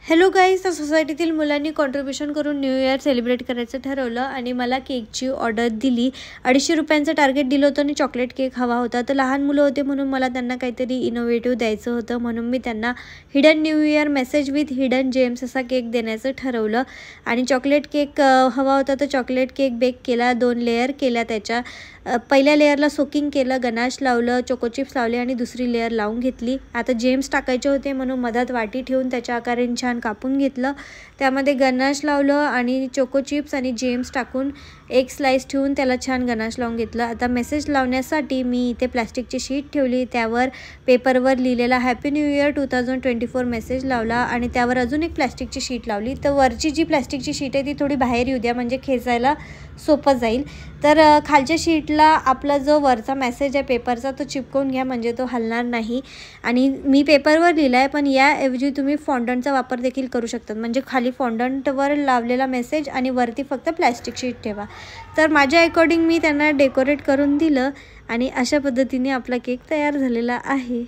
Hello guys, तर सोसायटीतील मुलांनी contribution करून न्यू इयर सेलिब्रेट करायचं ठरवलं आणि मला केकची ऑर्डर दिली. 250 रुपयांचं टार्गेट दिलं होतं आणि चॉकलेट केक हवा होता. तर लहान मुलं होते म्हणून मला त्यांना काहीतरी इनोव्हेटिव्ह द्यायचं होतं, म्हणून मी त्यांना hidden new year message with hidden gems असा केक देण्याचं ठरवलं. आणि चॉकलेट केक हवा होता तर चॉकलेट केक बेक केला, 2 लेयर केल्या. त्याच्या पहिल्या लेयरला सोकिंग केलं, गनाश लावलं, चोको चिप्स लावले आणि दुसरी लेयर लावून घेतली. आता जेम्स टाकायचे होते म्हणून मधात वाटी ठेवून त्याच्या आकाराने छान कापून घेतलं. त्यामध्ये गनाश लावलं आणि चोको चिप्स आणि जेम्स टाकून एक स्लाइस ठेवून त्याला छान गनाश लावून घेतलं. आता मेसेज लावण्यासाठी मी इथे प्लॅस्टिकची शीट ठेवली, त्यावर पेपरवर लिहिलेला हॅपी न्यू इयर 2024 मेसेज लावला आणि त्यावर अजून एक प्लॅस्टिकची शीट लावली. तर वरची जी प्लॅस्टिकची शीट आहे ती थोडी बाहेर येऊ द्या, म्हणजे खेचायला सोपं जाईल. तर खालच्या शीटला आपला जो वरचा मेसेज आहे पेपरचा तो चिपकवून घ्या, म्हणजे तो हलणार नाही. आणि मी पेपरवर लिहिला आहे, पण याऐवजी तुम्ही फॉन्डंटचा वापर देखील करू शकतात, म्हणजे खाली फॉन्डंटवर लावलेला मेसेज आणि वरती फक्त प्लॅस्टिक शीट ठेवा. तर माझ्या अकॉर्डिंग मी त्यांना डेकोरेट करून दिलं आणि अशा पद्धतीने आपला केक तयार झालेला आहे.